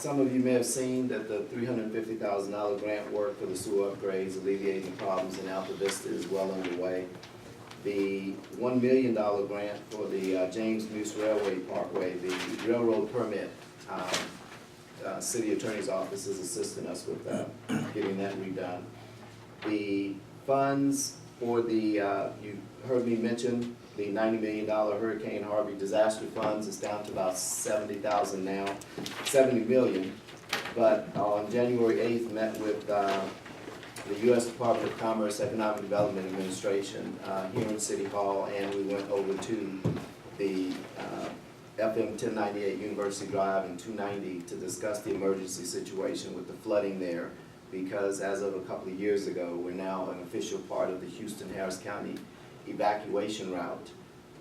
some of you may have seen that the $350,000 grant work for the sewer upgrades alleviating problems in Alta Vista is well underway. The $1 million grant for the James Muse Railway Parkway, the railroad permit, City Attorney's Office is assisting us with getting that redone. The funds for the, you heard me mention the $90 million Hurricane Harvey disaster funds is down to about 70,000 now, 70 million. But on January 8th, met with the U.S. Department of Commerce Economic Development Administration here in City Hall, and we went over to the FM 1098 University Drive and 290 to discuss the emergency situation with the flooding there, because as of a couple of years ago, we're now an official part of the Houston-Harris County evacuation route.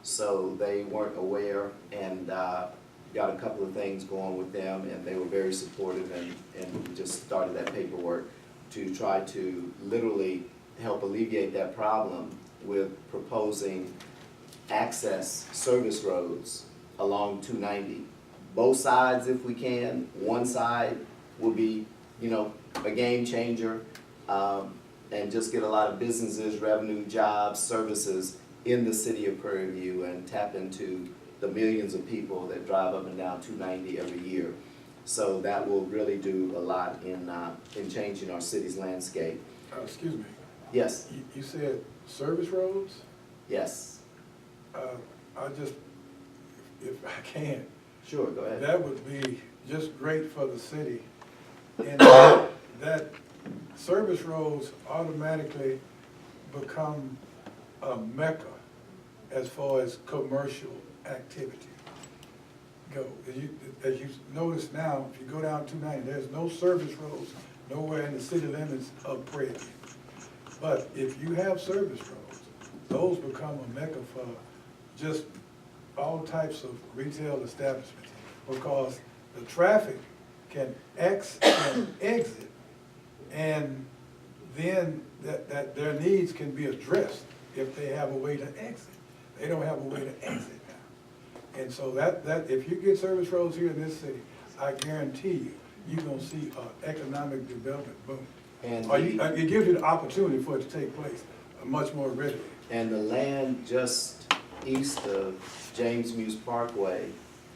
So they weren't aware, and got a couple of things going with them, and they were very supportive, and we just started that paperwork to try to literally help alleviate that problem with proposing access service roads along 290. Both sides if we can. One side will be, you know, a game changer, and just get a lot of businesses, revenue, jobs, services in the city of Prairie View and tap into the millions of people that drive up and down 290 every year. So that will really do a lot in changing our city's landscape. Excuse me. Yes. You said service roads? Yes. I just, if I can. Sure, go ahead. That would be just great for the city. And that service roads automatically become a mecca as far as commercial activity go. As you notice now, if you go down 290, there's no service roads nowhere in the city limits of Prairie. But if you have service roads, those become a mecca for just all types of retail establishments, because the traffic can exit, and then that their needs can be addressed if they have a way to exit. They don't have a way to exit now. And so that if you get service roads here in this city, I guarantee you're gonna see an economic development boom. And it gives you the opportunity for it to take place much more readily. And the land just east of James Muse Parkway,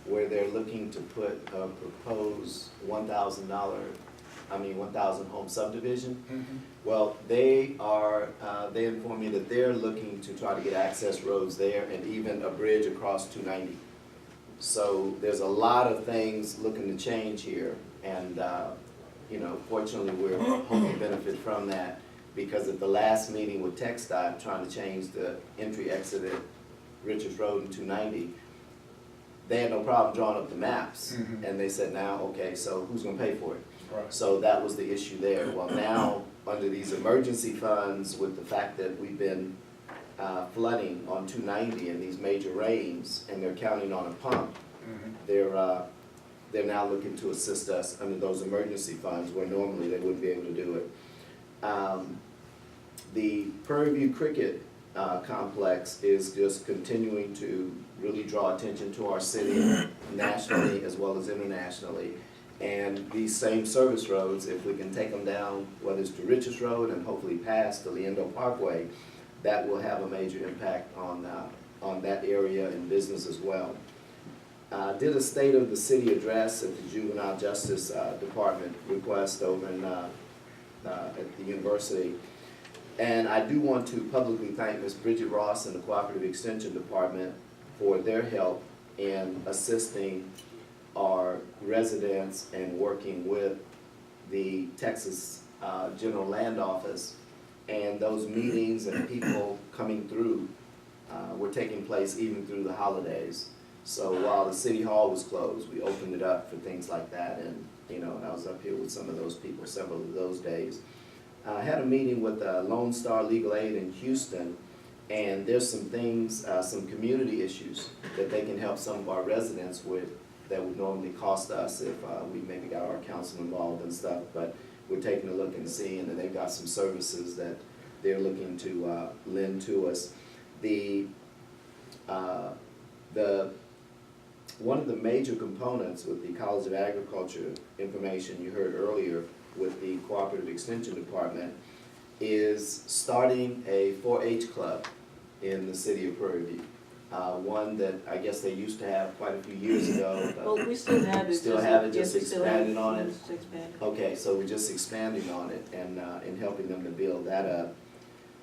where they're looking to put a proposed $1,000 home subdivision. Mm-hmm. Well, they informed me that they're looking to try to get access roads there and even a bridge across 290. So there's a lot of things looking to change here, and you know, fortunately we're hoping to benefit from that, because at the last meeting with TxDOT trying to change the entry-exit at Richards Road and 290, they had no problem drawing up the maps. Mm-hmm. And they said, now, okay, so who's gonna pay for it? Right. So that was the issue there. Well, now, under these emergency funds, with the fact that we've been flooding on 290 and these major rains, and they're counting on a pump, Mm-hmm. they're now looking to assist us under those emergency funds, where normally they wouldn't be able to do it. The Prairie View Cricket complex is just continuing to really draw attention to our city nationally as well as internationally. And these same service roads, if we can take them down, whether it's to Richards Road and hopefully past the Leandro Parkway, that will have a major impact on that area and business as well. Did a State of the City address at the Juvenile Justice Department request over in, at the university. And I do want to publicly thank Ms. Bridget Ross and the Cooperative Extension Department for their help in assisting our residents and working with the Texas General Land Office. And those meetings and people coming through were taking place even through the holidays. So while the City Hall was closed, we opened it up for things like that. And you know, I was up here with some of those people several of those days. I had a meeting with Lone Star Legal Aid in Houston, and there's some things, some community issues that they can help some of our residents with that would normally cost us if we maybe got our council involved and stuff. But we're taking a look and seeing that they've got some services that they're looking to lend to us. The one of the major components with the College of Agriculture information you heard earlier with the Cooperative Extension Department is starting a 4-H club in the city of Prairie View. One that I guess they used to have quite a few years ago. Well, we still have it. Still have it, just yes, we still have expanded on it? Just expanded. Okay, so we're just expanding on it and helping them to build that up.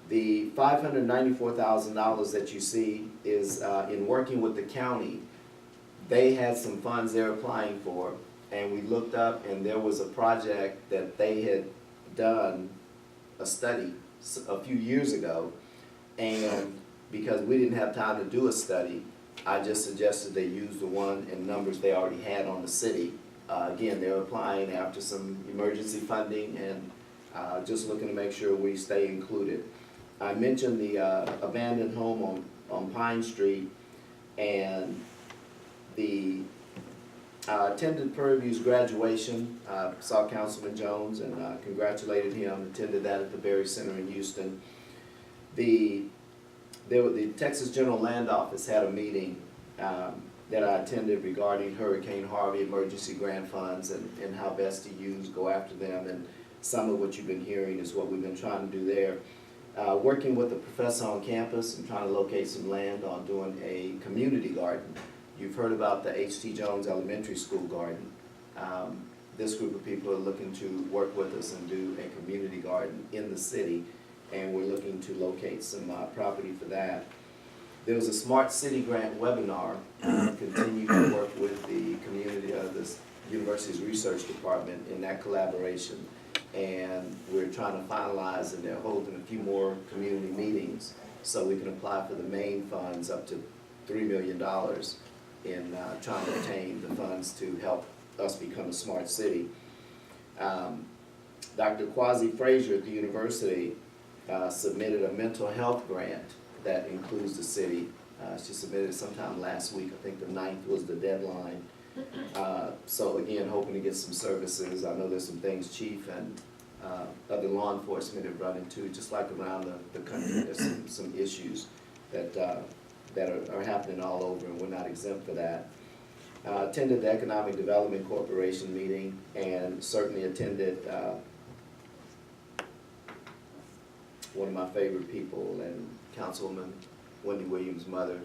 The $594,000 that you see is in working with the county. They had some funds they're applying for, and we looked up and there was a project that they had done a study a few years ago, and because we didn't have time to do a study, I just suggested they use the one and numbers they already had on the city. Again, they're applying after some emergency funding and just looking to make sure we stay included. I mentioned the abandoned home on Pine Street, and attended Prairie View's graduation, saw Councilman Jones and congratulated him, attended that at the Berry Center in Houston. The Texas General Land Office had a meeting that I attended regarding Hurricane Harvey emergency grant funds and how best to go after them, and some of what you've been hearing is what we've been trying to do there. Working with a professor on campus and trying to locate some land on doing a community garden. You've heard about the H.T. Jones Elementary School garden. This group of people are looking to work with us and do a community garden in the city, and we're looking to locate some property for that. There was a Smart City Grant webinar, continue to work with the community, this university's research department in that collaboration. And we're trying to finalize, and they're holding a few more community meetings so we can apply for the main funds up to $3 million in trying to obtain the funds to help us become a smart city. Dr. Kwasi Frazier at the university submitted a mental health grant that includes the city. She submitted it sometime last week. I think the 9th was the deadline. So again, hoping to get some services. I know there's some things Chief and other law enforcement have run into, just like around the country. There's some issues that are happening all over, and we're not exempt for that. Attended the Economic Development Corporation meeting, and certainly attended one of my favorite people, and Councilwoman Wendy Williams' mother,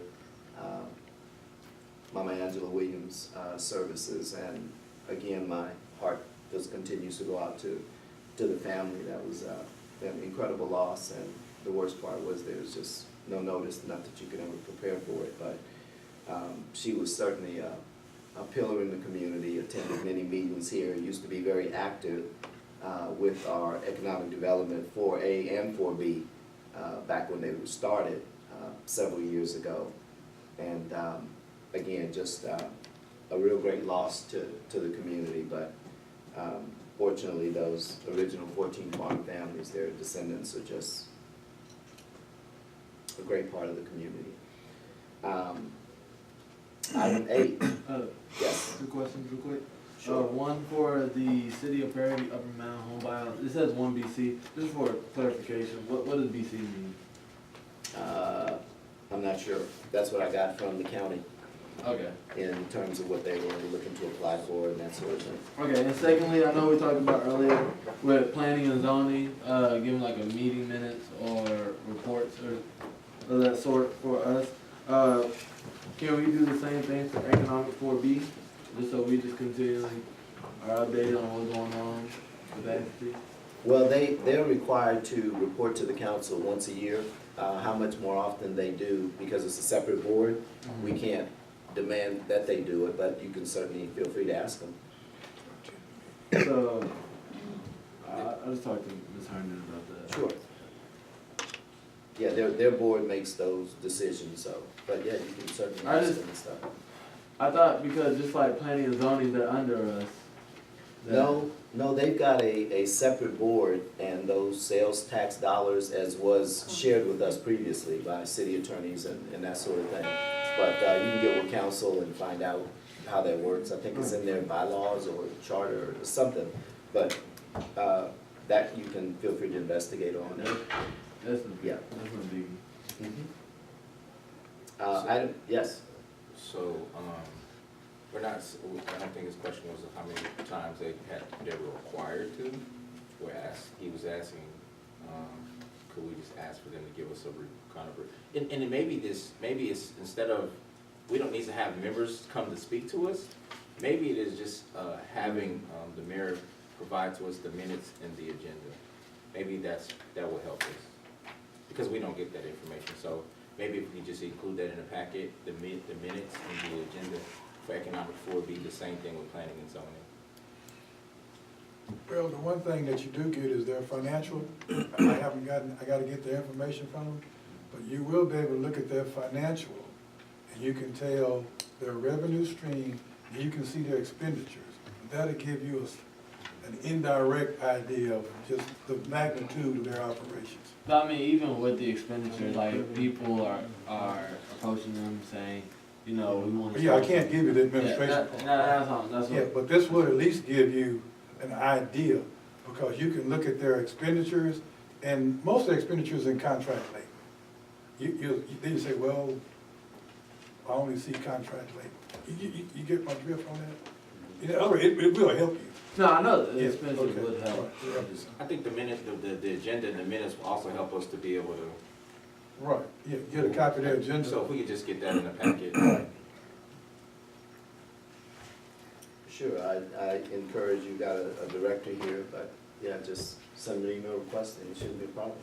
Mama Angela Williams' services. And again, my heart just continues to go out to the family. That was an incredible loss, and the worst part was there was just no notice, not that you could ever prepare for it, but she was certainly a pillar in the community, attended many meetings here, used to be very active with our economic development 4A and 4B back when they were started several years ago. And again, just a real great loss to the community, but fortunately those original 14 farm families, their descendants are just a great part of the community. Item 8. Yes. Two questions real quick. Sure. One for the City of Prairie Upper Mountain Home Buyout. It says 1 BC. Just for clarification, what does BC mean? I'm not sure. That's what I got from the county Okay. in terms of what they were looking to apply for and that sort of thing. Okay, and secondly, I know we talked about earlier with planning and zoning, giving like a meeting minutes or reports or of that sort for us. Can we do the same thing for economic 4B? Just so we just continually are updated on what's going on with that entity? Well, they're required to report to the council once a year. How much more often they do, because it's a separate board, we can't demand that they do it, but you can certainly feel free to ask them. So, I just talked to Ms. Herndon about that. Sure. Yeah, their board makes those decisions, so, but yeah, you can certainly ask them and stuff. I thought because just like planning and zoning, they're under us. No, they've got a separate board, and those sales tax dollars, as was shared with us previously by city attorneys and that sort of thing. But you can get with council and find out how that works. I think it's in their bylaws or charter or something, but that you can feel free to investigate on. That's Yeah. That's no biggie. Item, yes. So, We're not, I don't think his question was how many times they were required to. He was asking, could we just ask for them to give us a kind of, and it maybe it's instead of, we don't need to have members come to speak to us. Maybe it is just having the mayor provide to us the minutes and the agenda. Maybe that will help us, because we don't get that information. So maybe if we just include that in the packet, the minutes and the agenda for economic would be the same thing with planning and zoning. Well, the one thing that you do get is their financial. I gotta get the information from them, but you will be able to look at their financial, and you can tell their revenue stream, and you can see their expenditures. That'll give you an indirect idea of just the magnitude of their operations. But I mean, even with the expenditure, like people are approaching them saying, you know, we want to. Yeah, I can't give you the administration. That's Yeah, what. but this will at least give you an idea, because you can look at their expenditures, and most of the expenditures in contract labor. Then you say, well, I only see contract labor. You get my drift on that? In other words, it will help you. No, I know the Yeah, expenditure okay. would help. Right, yeah. I think the agenda and the minutes will also help us to be able to. Right, yeah, get a copy of their agenda. So if we could just get that in the packet. Sure, I encourage, you got a director here, but yeah, just send an email requesting, it shouldn't be a problem.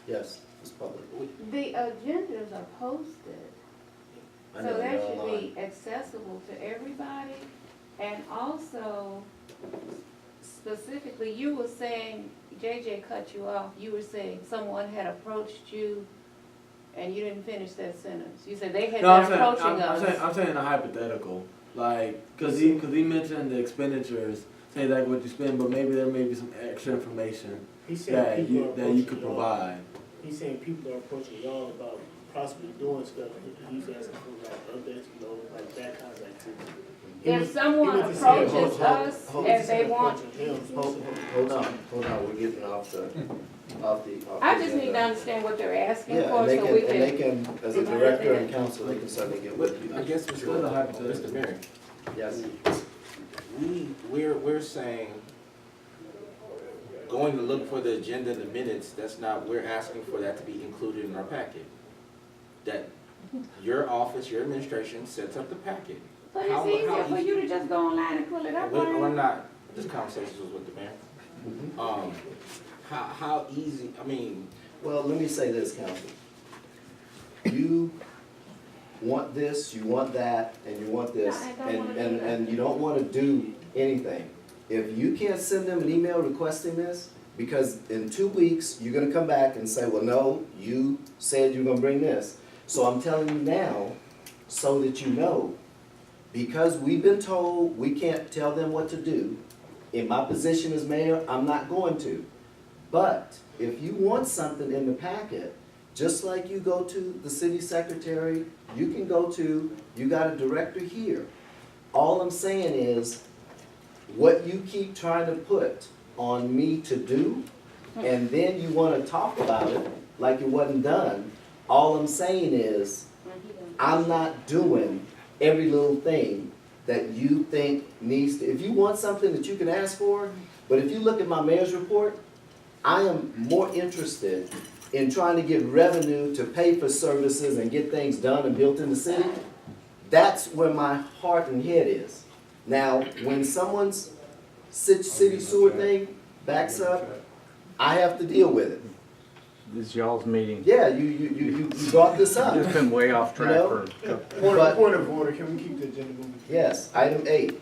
Yes, it's public. The agendas are posted, I know so that they're should online. be accessible to everybody. And also, specifically, you were saying, JJ cut you off, you were saying someone had approached you and you didn't finish that sentence. You said they had No, been approaching us. I'm saying a hypothetical, like, cause he mentioned the expenditures, say like what you spend, but maybe there may be some extra information He's saying that people are you approaching could y'all. provide. He's saying people are approaching y'all about possibly doing stuff, and he's asking for like updates, like that kind of activity. If someone was saying- approaches us and they want, Approaching him. Hold on, we're getting off the I just need to agenda. understand what they're asking Yeah, for, and they so can, we and they can. can, as a director and council, they can certainly get with you. I guess, Still a hypothetical. Mr. Mayor, Yes, we're saying, going to look for the agenda and the minutes, that's not, we're asking for that to be included in our packet. That your office, your administration sets up the packet. But it's How easier for easy- you to just go online and pull it up, We're right? not, this conversation was with the mayor. Mhm. How easy, I mean, Well, let me say this, council. You want this, you want that, and you want this, I don't wanna do and that. you don't wanna do anything. If you can't send them an email requesting this, because in 2 weeks, you're gonna come back and say, well, no, you said you're gonna bring this. So I'm telling you now, so that you know, because we've been told we can't tell them what to do, in my position as mayor, I'm not going to. But if you want something in the packet, just like you go to the city secretary, you can go to, you got a director here. All I'm saying is, what you keep trying to put on me to do, and then you wanna talk about it like it wasn't done, all I'm saying is, I'm not doing every little thing that you think needs to, if you want something that you can ask for, but if you look at my mayor's report, I am more interested in trying to get revenue to pay for services and get things done and built in the city. That's where my heart and head is. Now, when someone's city sewer thing backs up, I have to deal with it. This is y'all's meeting. Yeah, you brought this up. It's been way off track You know? for. But- Point of order, can we keep the agenda moving? Yes, item 8,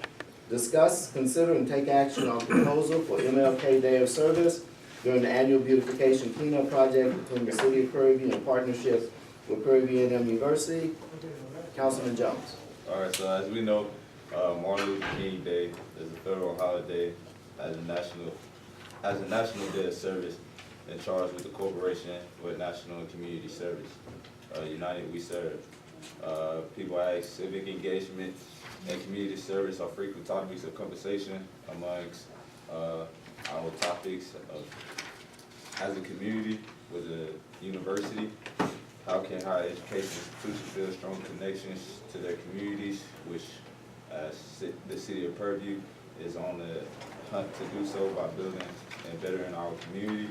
discuss, consider, and take action on proposal for MLK Day of Service during the annual beautification cleanup project between the city of Prairie in partnership with Prairie A&M University. Councilman Jones. All right, so as we know, Martin Luther King Day is a federal holiday as a national day of service and charged with the corporation with national and community service. United We Serve. People ask civic engagement and community service are frequent topics of conversation amongst our topics of as a community with a university. How can higher education institutions build strong connections to their communities, which as the city of Purview is on the hunt to do so by building and bettering our community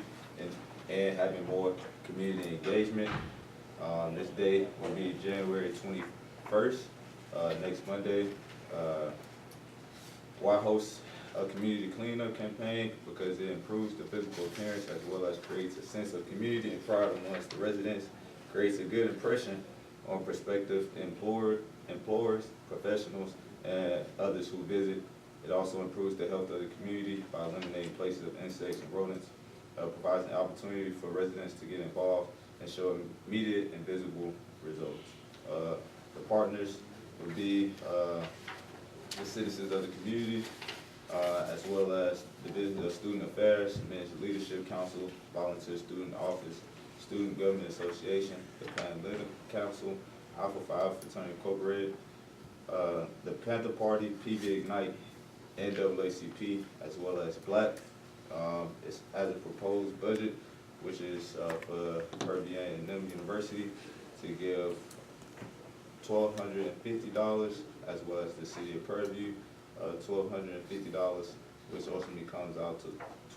and having more community engagement. This day will be January 21st, next Monday. Why host a community cleanup campaign? Because it improves the physical appearance as well as creates a sense of community and pride amongst the residents, creates a good impression on prospective employers, professionals, and others who visit. It also improves the health of the community by eliminating places of insects and rodents, provides an opportunity for residents to get involved and show immediate and visible results. The partners would be the citizens of the community, as well as Division of Student Affairs, Men's Leadership Council, Volunteer Student Office, Student Government Association, the Pan-Atlantic Council, Alpha Phi Alpha Fraternity Incorporated, the Panther Party, PV Ignite, NAACP, as well as Black. It has a proposed budget, which is for Purview and NIM University to give $1,250, as well as the city of Purview, $1,250, which ultimately comes out to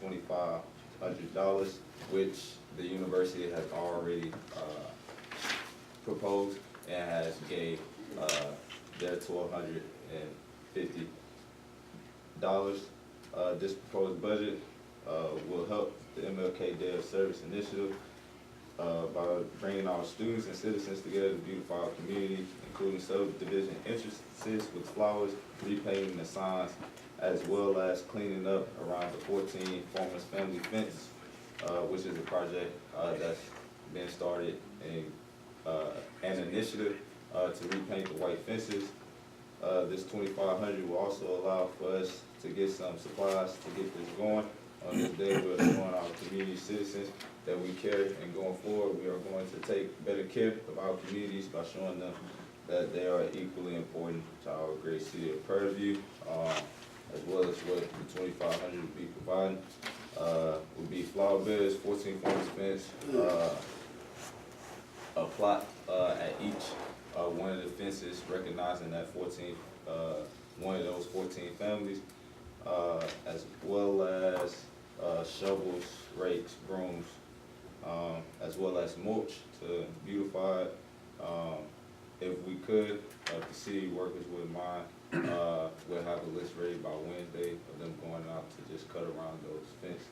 $2,500, which the university has already proposed and has gave their $1,250. This proposed budget will help the MLK Day of Service initiative by bringing our students and citizens together to beautify our community, including subdivision entrances with flowers, repainting the signs, as well as cleaning up around the 14 Farmers Family Fence, which is a project that's been started in an initiative to repaint the white fences. This $2,500 will also allow for us to get some supplies to get this going. On this day, we're showing our community citizens that we care, and going forward, we are going to take better care of our communities by showing them that they are equally important to our great city of Purview, as well as what the $2,500 will be providing. Would be flower beds, 14 farmers fence, a plot at each one of the fences, recognizing that one of those 14 families, as well as shovels, rakes, brooms, as well as mulch to beautify it. If we could, if the city workers wouldn't mind, we'll have a list ready by Wednesday of them going out to just cut around those fence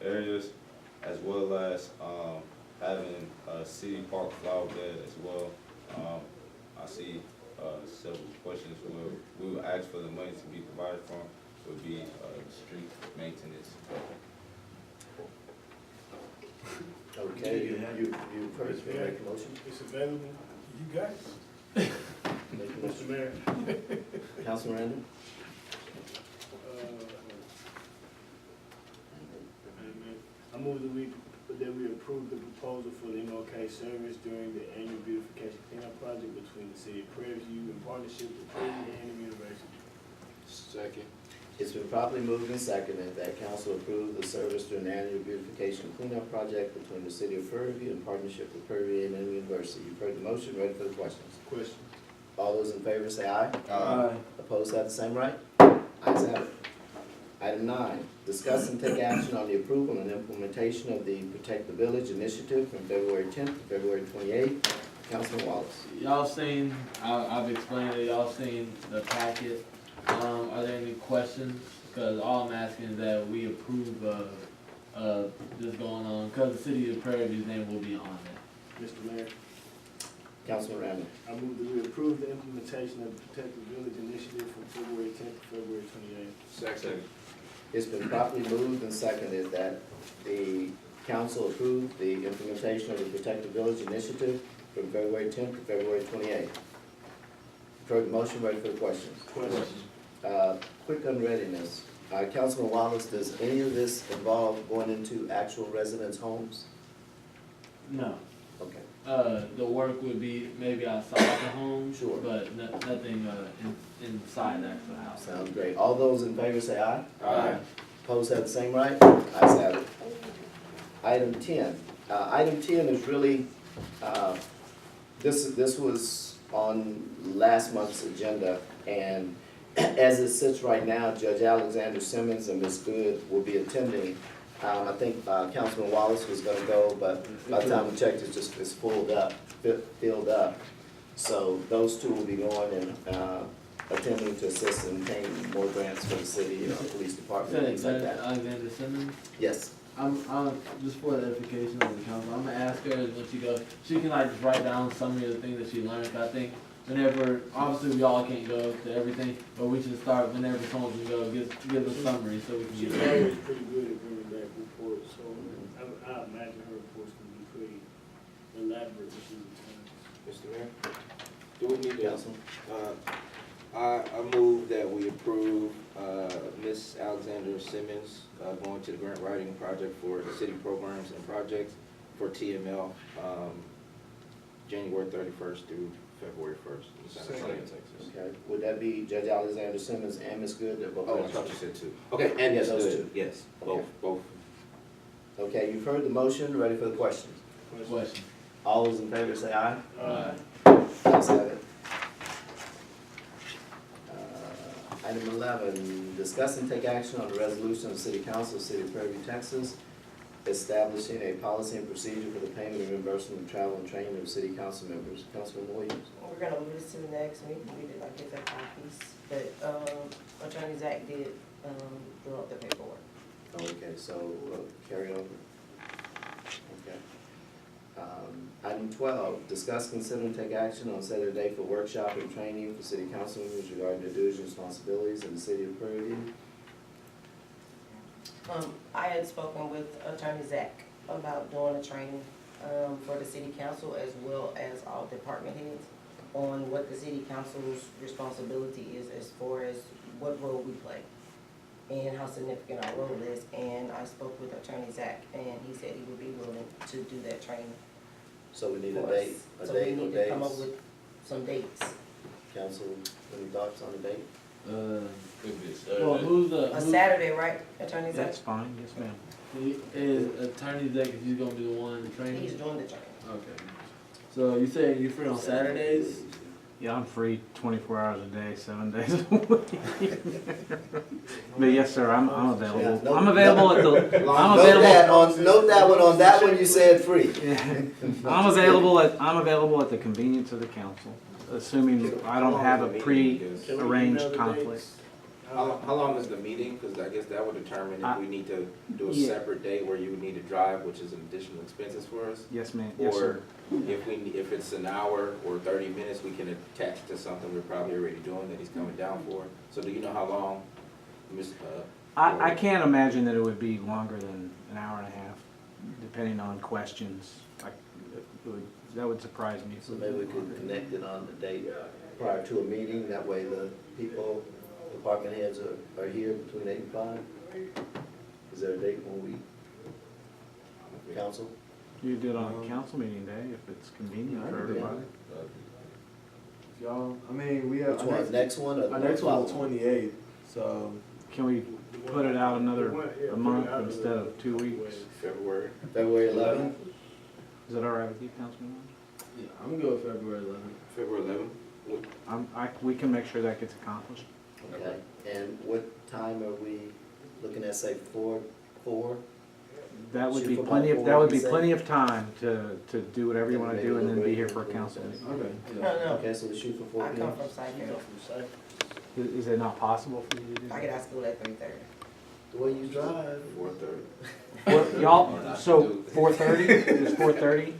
areas, as well as having a city park flower bed as well. I see several questions where we will ask for the money to be provided from, would be street maintenance. Okay, you first make a motion. It's available. You got it. Mr. Mayor, Councilman Randall? I move that we approve the proposal for the MLK service during the annual beautification cleanup project between the city of Prairie in partnership with Prairie and the university. Second. It's been properly moved and seconded that council approve the service during the annual beautification cleanup project between the city of Prairie in partnership with Prairie and the university. You've heard the motion, ready for the questions? Question. All those in favor say aye. Aye. Opposed have the same right? Ayes have it. Item 9, discuss and take action on the approval and implementation of the Protect the Village initiative from February 10th to February 28th. Councilman Wallace. Y'all seen, I've explained it, y'all seen the packet. Are there any questions? Because all I'm asking is that we approve of this going on, because the city of Prairie's name will be on it. Mr. Mayor, Councilman Randall. I move that we approve the implementation of the Protect the Village initiative from February 10th to February 28th. Second. It's been properly moved and seconded that the council approve the implementation of the Protect the Village initiative from February 10th to February 28th. Heard the motion, ready for the questions? Question. Quick unreadiness. Councilman Wallace, does any of this involve going into actual residents' homes? No. Okay. The work would be maybe outside the home. Sure. But nothing inside the actual house. Sounds great. All those in favor say aye. Aye. Opposed have the same right? Ayes have it. Item 10. Item 10 is really, this was on last month's agenda, and as it sits right now, Judge Alexander Simmons and Ms. Good will be attending. I think Councilman Wallace was gonna go, but by the time we checked, it's filled up. So those two will be going and attending to assist in obtaining more grants for the city, police department, things like that. Alexander Simmons. Yes, I'm just for the edification of the council, I'm gonna ask her when she goes, she can like just write down summary of the things that she learned. I think whenever, obviously we all can't go to everything, but we should start whenever someone can go, give a summary so we can She's get always pretty good at bringing back reports, so I imagine her reports can be pretty elaborate if she's Mr. Mayor, do we need to, Council. I move that we approve, Ms. Alexander Simmons, going to the grant writing project for the city programs and projects for TML, January 31st through February 1st in San Antonio, Texas. Okay, would that be Judge Alexander Simmons and Ms. Good? They're both Oh, I registered. thought you said two. Okay, and Yeah, yes, those good. two. Yes, Okay. both. Okay, you've heard the motion, ready for the questions? question. All those in favor say aye. Alright. Ayes have it. Item 11, discuss and take action on the resolution of the City Council, City of Prairie, Texas, establishing a policy and procedure for the payment and reimbursement of travel and training of city council members. Councilman Williams. We're gonna move this to the next meeting, we did not get that copies, but, Attorney Zach did, draw up the paperwork. Okay, so carry over. Okay. Item 12, discuss, consider, and take action on setting a date for workshop and training for city council members regarding their duties and responsibilities in the city of Prairie. I had spoken with Attorney Zach about doing a training, for the city council as well as all department heads on what the city council's responsibility is as far as what role we play and how significant our role is. And I spoke with Attorney Zach and he said he would be willing to do that training So we need a for date, us. a So we date or need to come up dates. with some dates. Council, any thoughts on the date? Could be a Well, who's the, A who's, Saturday, right, Attorney Zach? That's fine, yes, ma'am. is Attorney Zach, if he's gonna be the one training? He's doing the training. Okay. So you say you're free on Saturdays? Yeah, I'm free 24 hours a day, 7 days a week. But yes, sir, I'm available. Yeah, no- I'm available at the, I'm Note that available, note that one, on that one you said free. I'm available at the convenience of the council, assuming I don't have a pre-arranged conflict. How long is the meeting? Because I guess that would determine if we need to do a Yeah. separate day where you would need to drive, which is an additional expenses for us. Yes, ma'am, yes, sir. Or if it's an hour or 30 minutes, we can attach to something we're probably already doing that he's coming down for. So do you know how long, Ms., I can't imagine that it would be longer than an hour and a half, depending on questions. That would surprise me. So maybe we could connect it on the date prior to a meeting, that way the people, department heads are here between 8 and 5. Is there a date when we, council? You do it on a council meeting day, if it's convenient for everybody. Y'all, I mean, we have. Which one, next one or? Our next one is following? 28th, so. Can we put it out another a month instead of 2 weeks? February? February 11th? Is that all right with you, Councilman? Yeah, I'm good with February 11th. February 11th? We can make sure that gets accomplished. Okay, and what time are we looking at, say, 4? That would Shoot be for plenty about of, that 4, would be you say? plenty of time to do whatever you wanna do and then be here for a council meeting. Okay. No, Yeah. no, Okay, so we shoot for 4 I p.m.? come from Cypress. Is it not possible for you to do I get that? out of school at 3:30. The way you drive. 4:30. Well, y'all, so 4:30, is 4:30?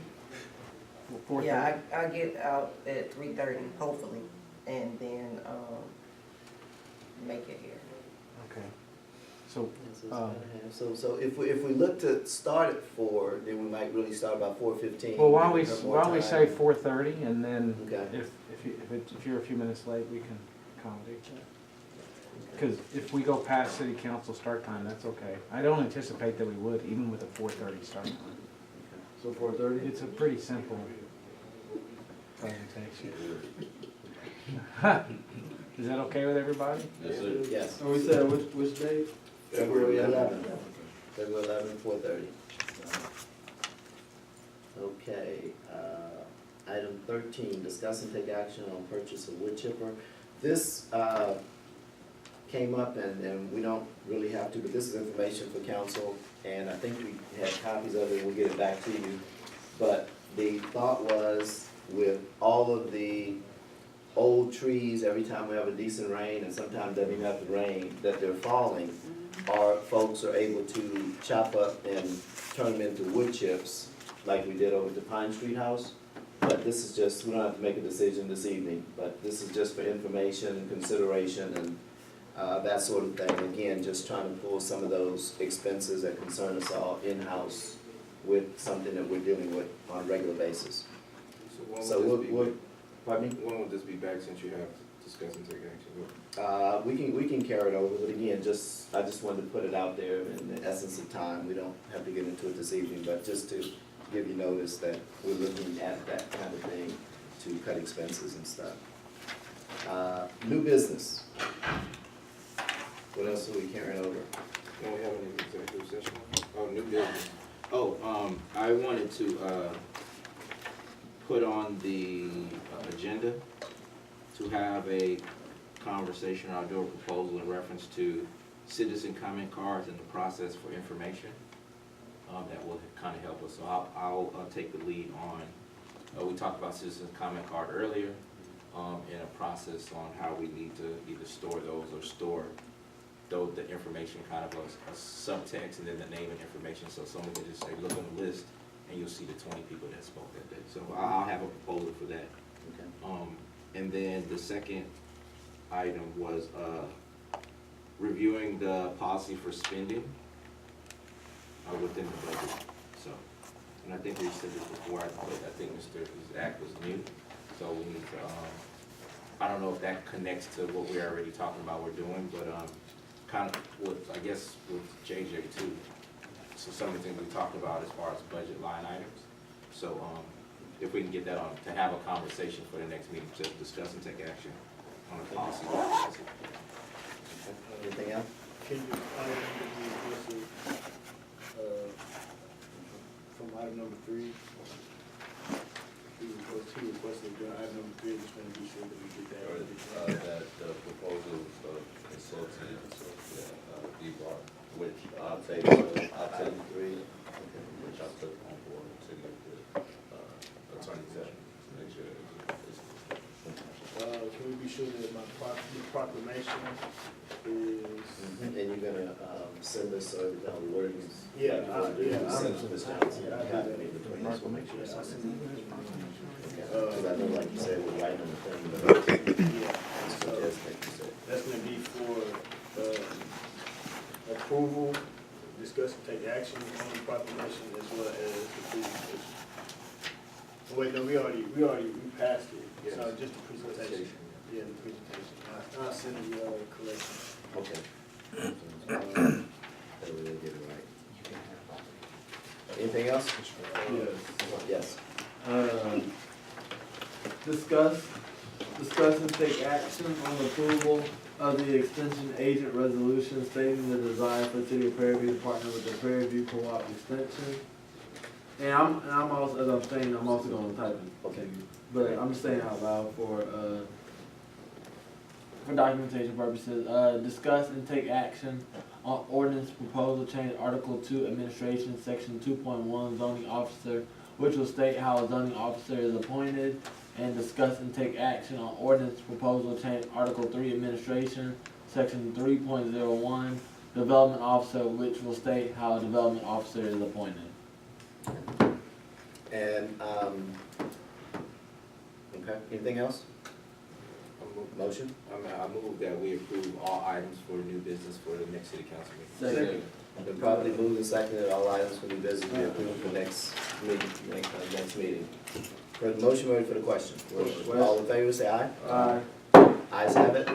Yeah, I get out at 3:30, hopefully, and then, make it here. Okay. So, So if we look to start at 4, then we might really start about 4:15. well, why don't we Have say more time. 4:30 and then Okay. if you're a few minutes late, we can accommodate that. Because if we go past city council start time, that's okay. I don't anticipate that we would, even with a 4:30 start time. So 4:30? It's a pretty simple presentation. Is that okay with everybody? Yes, sir. Yes, So we said which date? February 11th. February 11th, 4:30. Okay, item 13, discuss and take action on purchase of wood chipper. This came up, and we don't really have to, but this is information for council, and I think we had copies of it, we'll get it back to you. But the thought was, with all of the old trees, every time we have a decent rain, and sometimes doesn't even have to rain, that they're falling, our folks are able to chop up and turn them into wood chips, like we did over at the Pine Street House. But this is just, we don't have to make a decision this evening, but this is just for information and consideration and that sort of thing. Again, just trying to pull some of those expenses that concern us all in-house with something that we're dealing with on a regular basis. So we'll, pardon me? When will this be back since you have to discuss and take action? We can carry it over, but again, I just wanted to put it out there in the essence of time. We don't have to get into it this evening, but just to give you notice that we're looking at that kind of thing to cut expenses and stuff. New business. What else are we carrying over? Don't we have any executive session? Oh, new business. Oh, I wanted to, put on the agenda to have a conversation, or do a proposal in reference to citizen comment cards and the process for information. That will kind of help us. So I'll take the lead on, we talked about citizen comment card earlier, in a process on how we need to either store those or store the information kind of a subtext and then the name and information, so someone can just say, look on the list, and you'll see the 20 people that spoke that day. So I'll have a proposal for that. Okay. And then the second item was reviewing the policy for spending within the budget. So, and I think we said this before, but I think Mr. Zach was new, so we need to, I don't know if that connects to what we're already talking about we're doing, but kind of with, I guess, with JJ too. So some of the things we talked about as far as budget line items. So if we can get that on, to have a conversation for the next meeting, to discuss and take action on a policy. Anything else? Can you, from item number 3, he requested item number 3, just want to be sure that we get that. That the proposal of consultant, D-Bar, which I'll take 3, which I took on board to get the attorney to make sure it's. Can we be sure that my proclamation is? And you're gonna send us the wordings? Yeah, Send it to Ms. Johnson. Yeah, I'll do Have that. it in between us, we'll make sure it's I'll on. send it. Because I know, like you said, we're writing on the thing, but Yeah, so just like you said. that's gonna be for approval, discuss and take action on the proclamation as well as the presentation. Oh, wait, no, we passed it, so just the presentation. Yeah, the presentation. I'll send the correction. Okay. That way they get it right. Anything else? Yes. Discuss and take action on approval of the extension agent resolution stating the desire for the city of Prairie View to partner with the Prairie View Co-op Extension. And I'm also, as I'm saying, I'm also gonna type it. Okay. But I'm just saying out loud for documentation purposes. Discuss and take action on ordinance proposal change Article 2 Administration Section 2.1 zoning officer, which will state how a zoning officer is appointed, and discuss and take action on ordinance proposal change Article 3 Administration Section 3.01 development officer, which will state how a development officer is appointed. And, okay, anything else? Motion? I move that we approve all items for new business for the next city council meeting. Second. Been properly moved and seconded, all items for new business be approved for next meeting, next meeting. For the motion, ready for the question? All in favor, say aye. Aye. Ayes have it.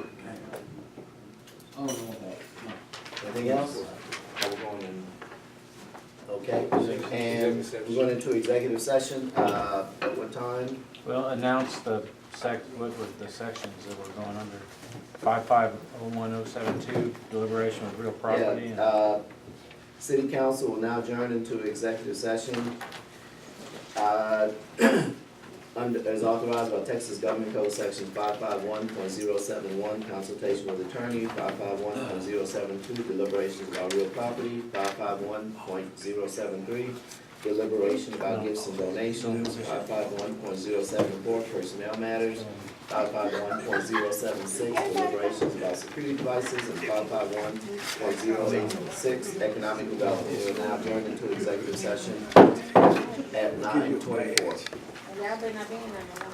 Oh, no. Anything else? We're going in. Okay, and we're going into executive session, at what time? We'll announce what were the sections that we're going under. 5501072, deliberation of real property. Yeah, City council will now adjourn into executive session. as authorized by Texas Government Code Section 551.071, consultation with attorney, 551.072, deliberations about real property, 551.073, deliberation about gifts and donations, 551.074, personnel matters, 551.076, deliberations about security devices, and 551.086, economic development. We are now adjourned into executive session at 9:24. Y'all better not be in there no more.